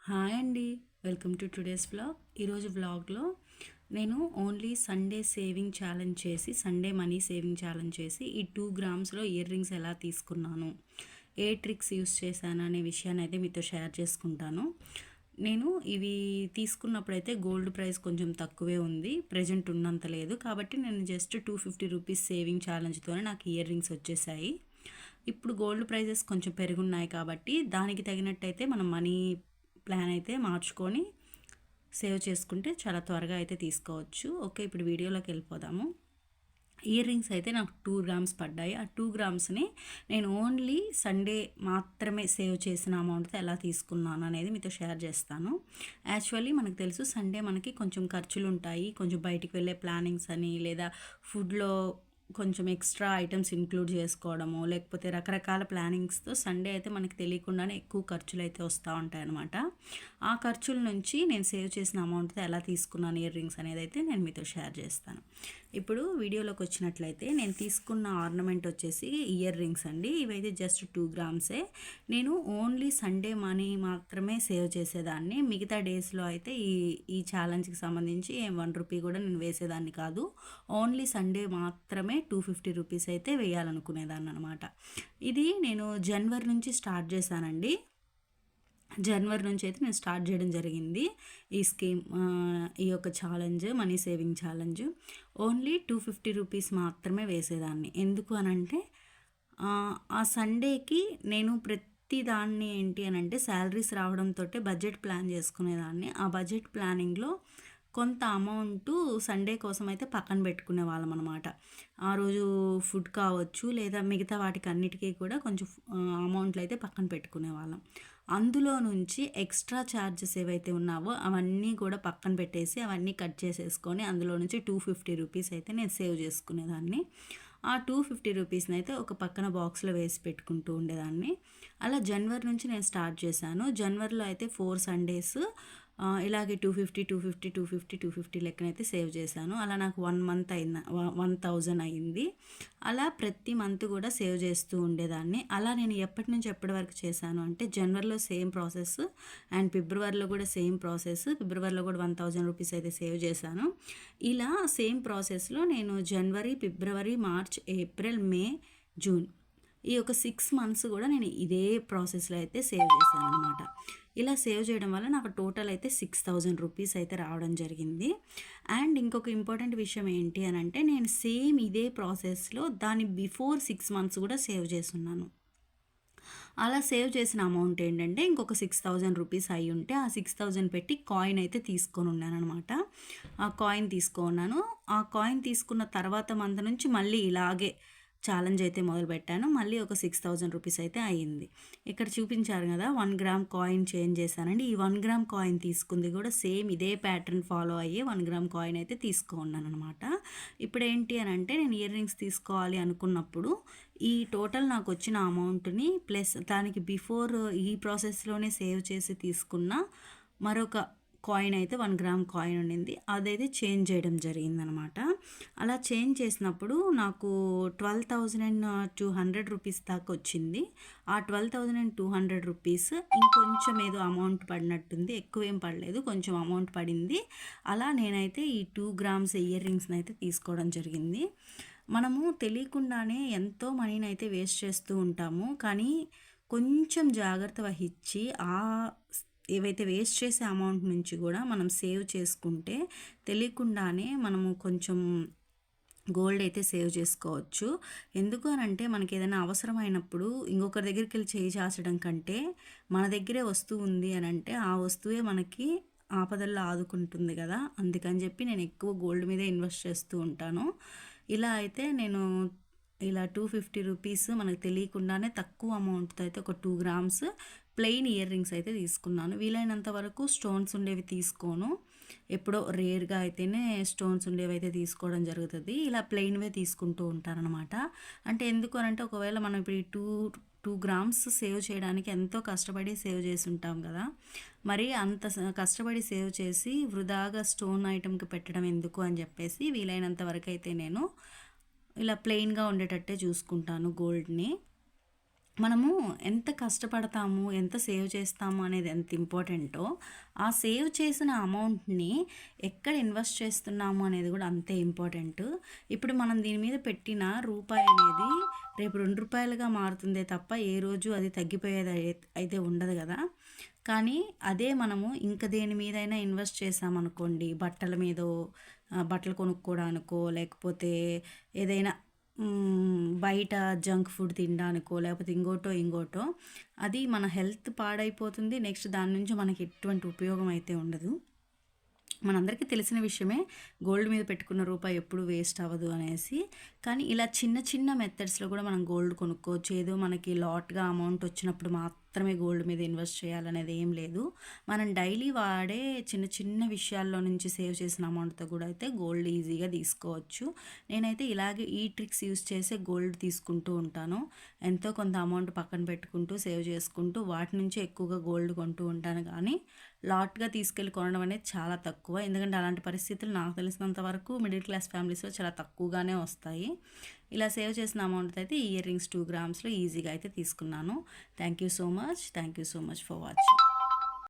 Hi అండి. Welcome to today's vlog. ఈరోజు వ్లాగ్లో నేను ఓన్లీ సండే సేవింగ్ ఛాలెంజ్ చేసి సండే మనీ సేవింగ్ ఛాలెంజ్ చేసి ఈ 2 గ్రామ్స్లో ఇయర్ రింగ్స్ ఎలా తీసుకున్నాను, ఏ ట్రిక్స్ యూస్ చేశాను అనే విషయాన్ని అయితే మీతో షేర్ చేసుకుంటాను. నేను ఇవి తీసుకున్నప్పుడైతే గోల్డ్ ప్రైస్ కొంచెం తక్కువే ఉంది, ప్రజెంట్ ఉన్నంత లేదు. కాబట్టి నేను జస్ట్ 250 రూపీస్ సేవింగ్ ఛాలెంజ్తోనే నాకు ఇయర్ రింగ్స్ వచ్చేసాయి. ఇప్పుడు గోల్డ్ ప్రైజెస్ కొంచెం పెరుగున్నాయి కాబట్టి దానికి తగినట్టయితే మనం మనీ ప్లాన్ అయితే మార్చుకొని సేవ్ చేసుకుంటే చాలా త్వరగా అయితే తీసుకోవచ్చు. ఓకే, ఇప్పుడు వీడియోలోకి వెళ్ళిపోదాము. ఇయర్ రింగ్స్ అయితే నాకు 2 గ్రామ్స్ పడ్డాయి. ఆ 2 గ్రామ్స్ని నేను ఓన్లీ సండే మాత్రమే సేవ్ చేసిన అమౌంట్తో ఎలా తీసుకున్నాను అనేది మీతో షేర్ చేస్తాను. యాక్చువల్లీ మనకు తెలుసు సండే మనకి కొంచెం ఖర్చులు ఉంటాయి, కొంచెం బయటికి వెళ్ళే ప్లానింగ్స్ అని, లేదా ఫుడ్లో కొంచెం ఎక్స్ట్రా ఐటమ్స్ ఇంక్లూడ్ చేసుకోవడము, లేకపోతే రకరకాల ప్లానింగ్స్తో సండే అయితే మనకి తెలియకుండానే ఎక్కువ ఖర్చులు అయితే వస్తూ ఉంటాయి అన్నమాట. ఆ ఖర్చుల నుంచి నేను సేవ్ చేసిన అమౌంట్తో ఎలా తీసుకున్నాను ఇయర్ రింగ్స్ అనేది అయితే నేను మీతో షేర్ చేస్తాను. ఇప్పుడు వీడియోలోకి వచ్చినట్లయితే నేను తీసుకున్న ఆర్నమెంట్ వచ్చేసి ఇయర్ రింగ్స్ అండి. ఇవైతే జస్ట్ 2 గ్రామ్సే. నేను ఓన్లీ సండే మనీ మాత్రమే సేవ్ చేసేదాన్ని. మిగతా డేస్లో అయితే ఈ ఛాలెంజ్కి సంబంధించి 1 రూపీ కూడా నేను వేసేదాన్ని కాదు. ఓన్లీ సండే మాత్రమే 250 రూపీస్ అయితే వేయాలనుకునేదాన్ని అనమాట. ఇది నేను జనవరి నుంచి స్టార్ట్ చేశానండి. జనవరి నుంచి అయితే నేను స్టార్ట్ చేయడం జరిగింది ఈ స్కీమ్, ఈ యొక్క challenge, money saving challenge. Only 250 rupees మాత్రమే వేసేదాన్ని. ఎందుకు అనంటే ఆ సండేకి నేను ప్రతి దాన్ని ఏంటి అని అంటే శాలరీస్ రావడంతో బడ్జెట్ ప్లాన్ చేసుకునేదాన్ని. ఆ బడ్జెట్ ప్లానింగ్లో కొంత అమౌంట్ సండే కోసం అయితే పక్కన పెట్టుకునే వాళ్ళం అనమాట. ఆ రోజు ఫుడ్ కావచ్చు, లేదా మిగతా వాటికి అన్నిటికీ కూడా కొంచెం అమౌంట్లు అయితే పక్కన పెట్టుకునే వాళ్ళం. అందులో నుంచి ఎక్స్ట్రా ఛార్జెస్ ఏవైతే ఉన్నావో అవన్నీ కూడా పక్కన పెట్టేసి అవన్నీ కట్ చేసేసుకొని అందులో నుంచి 250 రూపీస్ అయితే నేను సేవ్ చేసుకునేదాన్ని. ఆ 250 రూపీస్ని అయితే ఒక పక్కన బాక్స్లో వేసి పెట్టుకుంటూ ఉండేదాన్ని. అలా జనవరి నుంచి నేను స్టార్ట్ చేశాను. జనవరిలో అయితే 4 సండేస్ ఇలాగే 250 250 250 250 లెక్కనైతే సేవ్ చేశాను. అలా నాకు 1 మంత్ అయింది, 1000 అయింది. అలా ప్రతి మంత్ కూడా సేవ్ చేస్తూ ఉండేదాన్ని. అలా నేను ఎప్పటి నుంచి ఎప్పటి వరకు చేశాను అంటే జనవరిలో సేమ్ ప్రాసెస్ అండ్ ఫిబ్రవరిలో కూడా సేమ్ ప్రాసెస్. ఫిబ్రవరిలో కూడా 1000 రూపీస్ అయితే సేవ్ చేశాను. ఇలా సేమ్ ప్రాసెస్లో నేను జనవరి, ఫిబ్రవరి, మార్చ్, ఏప్రిల్, మే, జూన్ ఈ ఒక 6 మంత్స్ కూడా నేను ఇదే ప్రాసెస్లో అయితే సేవ్ చేశాను అనమాట. ఇలా సేవ్ చేయడం వల్ల నాకు టోటల్ అయితే 6000 రూపీస్ అయితే రావడం జరిగింది. అండ్ ఇంకొక ఇంపార్టెంట్ విషయం ఏంటి అని అంటే నేను సేమ్ ఇదే ప్రాసెస్లో దాని బిఫోర్ 6 మంత్స్ కూడా సేవ్ చేస్తున్నాను. అలా సేవ్ చేసిన అమౌంట్ ఏంటంటే ఇంకొక 6000 రూపీస్ అయి ఉంటే ఆ 6000 పెట్టి కాయిన్ అయితే తీసుకొని ఉన్నాను అనమాట. ఆ కాయిన్ తీసుకున్నాను. ఆ కాయిన్ తీసుకున్న తర్వాత మంత్ నుంచి మళ్ళీ ఇలాగే ఛాలెంజ్ అయితే మొదలుపెట్టాను. మళ్ళీ ఒక 6000 రూపీస్ అయితే అయ్యింది. ఇక్కడ చూపించారు కదా 1 గ్రామ్ కాయిన్ చేంజ్ చేశానండి. ఈ 1 గ్రామ్ కాయిన్ తీసుకుంది కూడా సేమ్ ఇదే ప్యాటర్న్ ఫాలో అయ్యే 1 గ్రామ్ కాయిన్ అయితే తీసుకున్నాను అనమాట. ఇప్పుడు ఏంటి అని అంటే నేను ఇయర్ రింగ్స్ తీసుకోవాలి అనుకున్నప్పుడు ఈ టోటల్ నాకు వచ్చిన అమౌంట్ని ప్లస్ దానికి బిఫోర్ ఈ ప్రాసెస్లోనే సేవ్ చేసి తీసుకున్న మరొక కాయిన్ అయితే 1 గ్రామ్ కాయిన్ ఉండింది, అదైతే చేంజ్ చేయడం జరిగిందనమాట. అలా చేంజ్ చేసినప్పుడు నాకు 12,200 రూపీస్ దాకా వచ్చింది. ఆ 12,200 రూపీస్ ఇంకొంచెం ఏదో అమౌంట్ పడినట్టుంది, ఎక్కువ ఏం పడలేదు, కొంచెం అమౌంట్ పడింది. అలా నేనైతే ఈ 2 గ్రామ్స్ ఇయర్ రింగ్స్ని అయితే తీసుకోవడం జరిగింది. మనము తెలియకుండానే ఎంతో మనీని అయితే వేస్ట్ చేస్తూ ఉంటాము. కానీ కొంచెం జాగ్రత్త వహించి ఏవైతే వేస్ట్ చేసే అమౌంట్ నుంచి కూడా మనం సేవ్ చేసుకుంటే తెలియకుండానే మనము కొంచెం గోల్డ్ అయితే సేవ్ చేసుకోవచ్చు. ఎందుకు అని అంటే మనకి ఏదైనా అవసరమైనప్పుడు ఇంకొకరి దగ్గరికి వెళ్ళి చేయి చాచడం కంటే మన దగ్గరే వస్తువు ఉంది అని అంటే ఆ వస్తువే మనకి ఆపదల్లో ఆదుకుంటుంది కదా. అందుకని చెప్పి నేను ఎక్కువ గోల్డ్ మీదే ఇన్వెస్ట్ చేస్తూ ఉంటాను. ఇలా అయితే నేను ఇలా 250 రూపీస్ మనకు తెలియకుండానే తక్కువ అమౌంట్తో అయితే ఒక 2 గ్రామ్స్ ప్లెయిన్ ఇయర్ రింగ్స్ అయితే తీసుకున్నాను. వీలైనంత వరకు స్టోన్స్ ఉండేవి తీసుకోను, ఎప్పుడో రేర్గా అయితేనే స్టోన్స్ ఉండేవి అయితే తీసుకోవడం జరుగుతుంది. ఇలా ప్లెయిన్వే తీసుకుంటూ ఉంటారనమాట. అంటే ఎందుకు అని అంటే ఒకవేళ మనం ఇప్పుడు ఈ 2 గ్రామ్స్ సేవ్ చేయడానికి ఎంతో కష్టపడి సేవ్ చేసి ఉంటాం కదా, మరి అంత కష్టపడి సేవ్ చేసి వృధాగా స్టోన్ ఐటెంకి పెట్టడం ఎందుకు అని చెప్పేసి వీలైనంత వరకు అయితే నేను ఇలా ప్లెయిన్గా ఉండేటట్టే చూసుకుంటాను గోల్డ్ని. మనము ఎంత కష్టపడతాము, ఎంత సేవ్ చేస్తాము అనేది ఎంత ఇంపార్టెంటో, ఆ సేవ్ చేసిన అమౌంట్‌ని ఎక్కడ ఇన్వెస్ట్ చేస్తున్నాము అనేది కూడా అంతే ఇంపార్టెంటు. ఇప్పుడు మనం దీని మీద పెట్టిన రూపాయి అనేది రేపు రూ. 2గా మారుతుందే తప్ప ఏ రోజు అది తగ్గిపోయేది అయితే ఉండదు కదా! కానీ అదే మనము ఇంక దేని మీదైనా ఇన్వెస్ట్ చేశామనుకోండి, బట్టల మీదో బట్టలు కొనుక్కోవడానికో, లేకపోతే ఏదైనా బయట జంక్ ఫుడ్ తినడానికో, లేకపోతే ఇంకోటో అది మన హెల్త్ పాడైపోతుంది. నెక్స్ట్ దాని నుంచి మనకి ఎటువంటి ఉపయోగం అయితే ఉండదు. మనందరికీ తెలిసిన విషయమే గోల్డ్ మీద పెట్టుకున్న రూపాయి ఎప్పుడు వేస్ట్ అవ్వదు అనేసి. కానీ ఇలా చిన్న చిన్న మెథడ్స్లో కూడా మనం గోల్డ్ కొనుక్కోవచ్చు. ఏదో మనకి లాట్గా అమౌంట్ వచ్చినప్పుడు మాత్రమే గోల్డ్ మీద ఇన్వెస్ట్ చేయాలనేది ఏం లేదు. మనం డైలీ వాడే చిన్న చిన్న విషయాల్లో నుంచి సేవ్ చేసిన అమౌంట్తో కూడా అయితే గోల్డ్ ఈజీగా తీసుకోవచ్చు. నేనైతే ఇలాగే ఈ ట్రిక్స్ యూస్ చేసే గోల్డ్ తీసుకుంటూ ఉంటాను. ఎంతో కొంత అమౌంట్ పక్కన పెట్టుకుంటూ సేవ్ చేసుకుంటూ వాటి నుంచి ఎక్కువగా గోల్డ్ కొంటూ ఉంటాను. కానీ లాట్గా తీసుకెళ్ళి కొనడం అనేది చాలా తక్కువ. ఎందుకంటే అలాంటి పరిస్థితులు నాకు తెలిసినంత వరకు మిడిల్ క్లాస్ ఫ్యామిలీస్లో చాలా తక్కువగానే వస్తాయి. ఇలా సేవ్ చేసిన అమౌంట్ అయితే ఈ ఇయర్ రింగ్స్ 2 గ్రామ్స్లో ఈజీగా అయితే తీసుకున్నాను. Thank you so much for watching.